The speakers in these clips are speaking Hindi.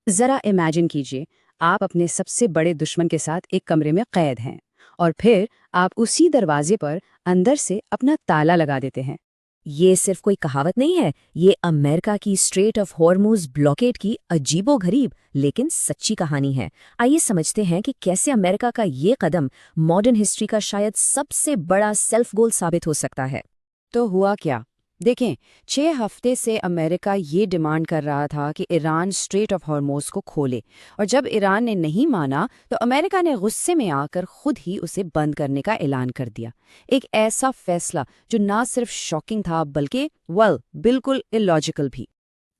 जरा इमेजिन कीजिए, आप अपने सबसे बड़े दुश्मन के साथ एक कमरे में कैद हैं और फिर आप उसी दरवाजे पर अंदर से अपना ताला लगा देते हैं। ये सिर्फ कोई कहावत नहीं है, ये अमेरिका की स्ट्रेट ऑफ हॉर्मुज ब्लॉकेड की अजीबोगरीब लेकिन सच्ची कहानी है। आइए समझते हैं कि कैसे अमेरिका का ये कदम मॉडर्न हिस्ट्री का शायद सबसे बड़ा सेल्फ गोल साबित हो सकता है। तो हुआ क्या? देखें, 6 हफ्ते से अमेरिका ये डिमांड कर रहा था कि ईरान स्ट्रेट ऑफ हॉर्मोज को खोले, और जब ईरान ने नहीं माना तो अमेरिका ने गुस्से में आकर खुद ही उसे बंद करने का ऐलान कर दिया। एक ऐसा फैसला जो ना सिर्फ शॉकिंग था बल्कि बिल्कुल इलॉजिकल भी।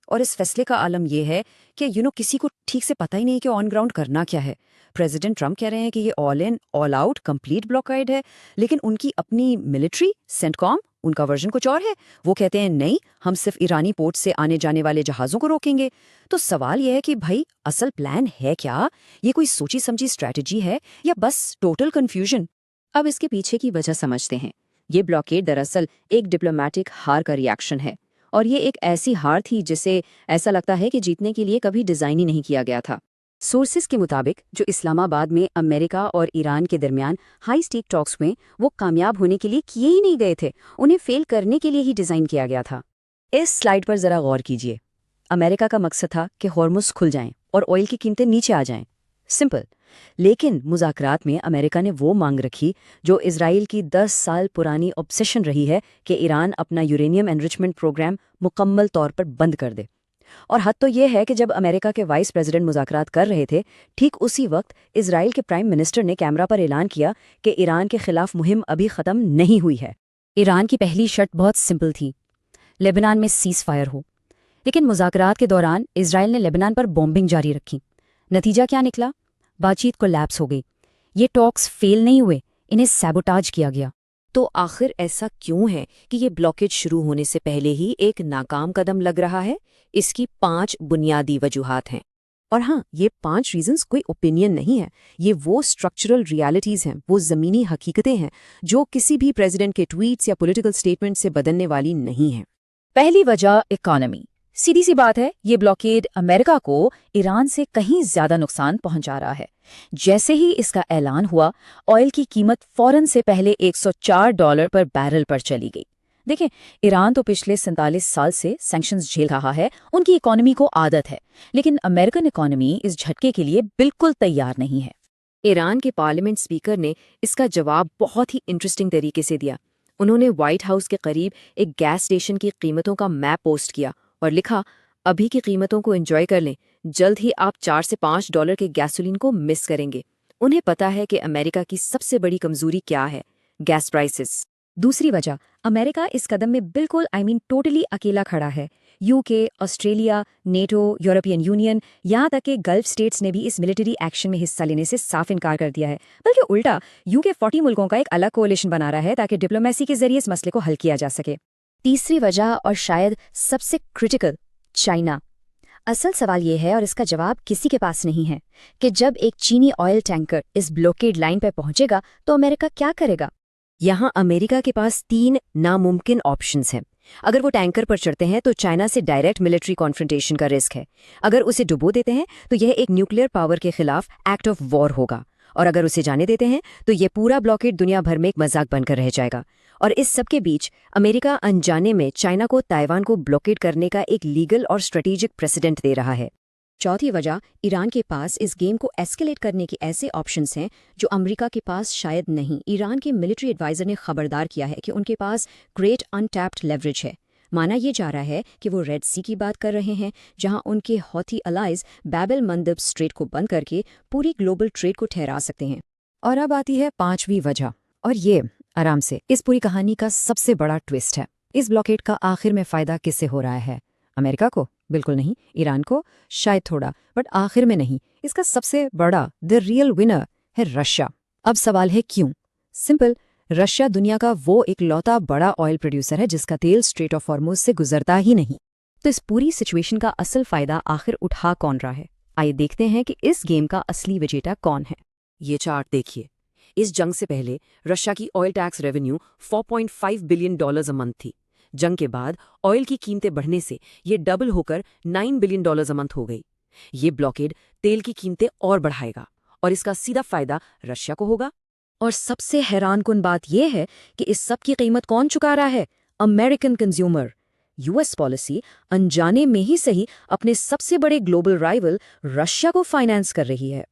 और इस फैसले का आलम यह है कि किसी को ठीक से पता ही नहीं कि ऑन ग्राउंड करना क्या है। प्रेसिडेंट ट्रंप कह रहे हैं कि ये all in all out complete blockade है, लेकिन उनकी अपनी मिलिट्री सेंटकॉम उनका वर्जन कुछ और है। वो कहते हैं नहीं, हम सिर्फ ईरानी पोर्ट से आने जाने वाले जहाज़ों को रोकेंगे। तो सवाल यह है कि भाई असल प्लान है क्या? ये कोई सोची समझी स्ट्रैटेजी है या बस टोटल कन्फ्यूजन? अब इसके पीछे की वजह समझते हैं। ये ब्लॉकेड दरअसल एक डिप्लोमेटिक हार का रिएक्शन है, और ये एक ऐसी हार थी जिसे ऐसा लगता है कि जीतने के लिए कभी डिज़ाइन ही नहीं किया गया था। सोर्सेस के मुताबिक जो इस्लामाबाद में अमेरिका और ईरान के दरमियान हाई स्टेक टॉक्स हुए, वो कामयाब होने के लिए किए ही नहीं गए थे, उन्हें फेल करने के लिए ही डिज़ाइन किया गया था। इस स्लाइड पर ज़रा गौर कीजिए। अमेरिका का मकसद था कि हॉर्मुज़ खुल जाएं और ऑयल की कीमतें नीचे आ जाएं। सिंपल। लेकिन मुज़ाकरात में अमेरिका ने वो मांग रखी जो इजराइल की 10 साल पुरानी ऑब्सेशन रही है कि ईरान अपना यूरेनियम एनरिचमेंट प्रोग्राम मुकम्मल तौर पर बंद कर दे। और हद तो ये है कि जब अमेरिका के वाइस प्रेसिडेंट मुज़ाकरात कर रहे थे, ठीक उसी वक्त इजराइल के प्राइम मिनिस्टर ने कैमरा पर ऐलान किया कि ईरान के खिलाफ मुहिम अभी ख़त्म नहीं हुई है। ईरान की पहली शर्त बहुत सिंपल थी, लेबनान में सीज़ फायर हो। लेकिन मुज़ाकरात के दौरान इजराइल ने लेबनान पर बॉम्बिंग जारी रखी। नतीजा क्या निकला? बातचीत कोलैप्स हो गई। ये टॉक्स फेल नहीं हुए, इन्हें सैबोटाज किया गया। तो आखिर ऐसा क्यों है कि ये ब्लॉकेज शुरू होने से पहले ही एक नाकाम कदम लग रहा है? इसकी 5 बुनियादी वजूहात हैं। और हाँ, ये 5 रीजंस कोई ओपिनियन नहीं है, ये वो स्ट्रक्चरल रियलिटीज हैं, वो ज़मीनी हकीकतें हैं जो किसी भी प्रेसिडेंट के ट्वीट्स या पॉलिटिकल स्टेटमेंट से बदलने वाली नहीं हैं। पहली वजह इकॉनमी। सीधी सी बात है, ये ब्लॉकेड अमेरिका को ईरान से कहीं ज्यादा नुकसान पहुंचा रहा है। जैसे ही इसका ऐलान हुआ, ऑयल की कीमत फौरन से पहले $104 पर बैरल पर चली गई। देखें, ईरान तो पिछले 47 साल से सैंक्शंस झेल रहा है, उनकी इकोनॉमी को आदत है, लेकिन अमेरिकन इकोनॉमी इस झटके के लिए बिल्कुल तैयार नहीं है। ईरान के पार्लियामेंट स्पीकर ने इसका जवाब बहुत ही इंटरेस्टिंग तरीके से दिया। उन्होंने व्हाइट हाउस के करीब एक गैस स्टेशन की कीमतों का मैप पोस्ट किया और लिखा, अभी की कीमतों को एंजॉय कर लें, जल्द ही आप $4 से $5 के गैसोलीन को मिस करेंगे। उन्हें पता है कि अमेरिका की सबसे बड़ी कमजोरी क्या है, गैस प्राइसेस। दूसरी वजह, अमेरिका इस कदम में बिल्कुल टोटली अकेला खड़ा है। UK, Australia, NATO, European union, यहाँ तक कि गल्फ स्टेट्स ने भी इस मिलिट्री एक्शन में हिस्सा लेने से साफ इनकार कर दिया है। बल्कि उल्टा, यूके 40 मुल्कों का एक अलग कोalition बना रहा है ताकि डिप्लोमेसी के जरिए इस मसले को हल किया जा सके। तीसरी वजह, और शायद सबसे क्रिटिकल, चाइना। असल सवाल ये है, और इसका जवाब किसी के पास नहीं है, कि जब एक चीनी ऑयल टैंकर इस ब्लॉकेड लाइन पर पहुंचेगा तो अमेरिका क्या करेगा? यहाँ अमेरिका के पास 3 नामुमकिन ऑप्शंस हैं। अगर वो टैंकर पर चढ़ते हैं तो चाइना से डायरेक्ट मिलिट्री कॉन्फ्रंटेशन का रिस्क है। अगर उसे डुबो देते हैं तो यह एक न्यूक्लियर पावर के खिलाफ एक्ट ऑफ वॉर होगा। और अगर उसे जाने देते हैं तो यह पूरा ब्लॉकेड दुनिया भर में एक मजाक बनकर रह जाएगा। और इस सब के बीच अमेरिका अनजाने में चाइना को ताइवान को ब्लॉकेड करने का एक लीगल और स्ट्रेटेजिक प्रेसिडेंट दे रहा है। चौथी वजह, ईरान के पास इस गेम को एस्केलेट करने के ऐसे ऑप्शंस हैं जो अमेरिका के पास शायद नहीं। ईरान के मिलिट्री एडवाइजर ने खबरदार किया है कि उनके पास ग्रेट अनटैप्ड लेवरेज है। माना यह जा रहा है कि वो रेड सी की बात कर रहे हैं, जहां उनके हौथी अलाइज बैबल मंदब स्ट्रेट को बंद करके पूरी ग्लोबल ट्रेड को ठहरा सकते हैं। और अब आती है 5वीं वजह, और ये आराम से इस पूरी कहानी का सबसे बड़ा ट्विस्ट है। इस ब्लॉकेड का आखिर में फ़ायदा किससे हो रहा है? अमेरिका को? बिल्कुल नहीं। ईरान को? शायद थोड़ा, बट आखिर में नहीं। इसका सबसे बड़ा, द रियल विनर, है रशिया। अब सवाल है क्यों? सिंपल, रशिया दुनिया का वो इकलौता बड़ा ऑयल प्रोड्यूसर है जिसका तेल स्ट्रेट ऑफ हॉर्मुज से गुजरता ही नहीं। तो इस पूरी सिचुएशन का असल फ़ायदा आखिर उठा कौन रहा है? आइए देखते हैं कि इस गेम का असली विजेता कौन है। ये चार्ट देखिए। इस जंग से पहले रशिया की oil tax revenue $4.5 billion a month थी। जंग के बाद ऑयल की कीमतें बढ़ने से ये डबल होकर $9 बिलियन अ मंथ हो गई। ये ब्लॉकेड तेल की कीमतें और बढ़ाएगा और इसका सीधा फायदा रशिया को होगा। और सबसे हैरानकुन बात यह है कि इस सब की कीमत कौन चुका रहा है? American consumer. यूएस पॉलिसी अनजाने में ही सही अपने सबसे बड़े ग्लोबल राइवल रशिया को फाइनेंस कर रही है।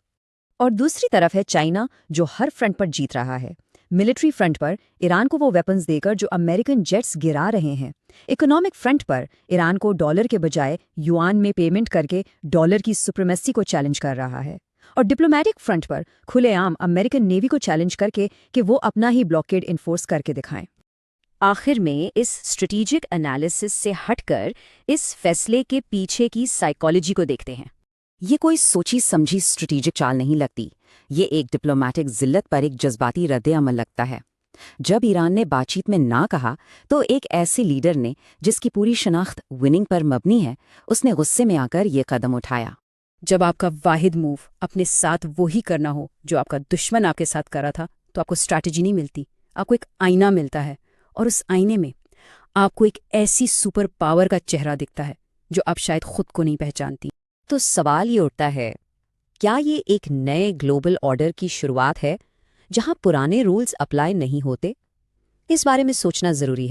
और दूसरी तरफ है चाइना, जो हर फ्रंट पर जीत रहा है। मिलिट्री फ्रंट पर ईरान को वो वेपन्स देकर जो अमेरिकन जेट्स गिरा रहे हैं। इकोनॉमिक फ्रंट पर ईरान को डॉलर के बजाय युआन में पेमेंट करके डॉलर की सुप्रीमेसी को चैलेंज कर रहा है। और डिप्लोमेटिक फ्रंट पर खुलेआम अमेरिकन नेवी को चैलेंज करके कि वो अपना ही ब्लॉकेड इन्फोर्स करके दिखाएं। आखिर में इस स्ट्रेटेजिक एनालिसिस से हटकर इस फैसले के पीछे की साइकोलॉजी को देखते हैं। ये कोई सोची समझी स्ट्रेटेजिक चाल नहीं लगती, ये एक डिप्लोमेटिक जिल्लत पर एक जज्बाती रद्द-ए-अमल लगता है। जब ईरान ने बातचीत में ना कहा तो एक ऐसे लीडर ने जिसकी पूरी शनाख्त विनिंग पर मबनी है, उसने गुस्से में आकर ये कदम उठाया। जब आपका वाहिद मूव अपने साथ वो ही करना हो जो आपका दुश्मन आपके साथ करा था, तो आपको स्ट्रैटेजी नहीं मिलती, आपको एक आईना मिलता है। और उस आईने में आपको एक ऐसी सुपर पावर का चेहरा दिखता है जो आप शायद खुद को नहीं पहचानती। तो सवाल ये उठता है, क्या ये एक नए ग्लोबल ऑर्डर की शुरुआत है जहां पुराने रूल्स अप्लाई नहीं होते? इस बारे में सोचना जरूरी है।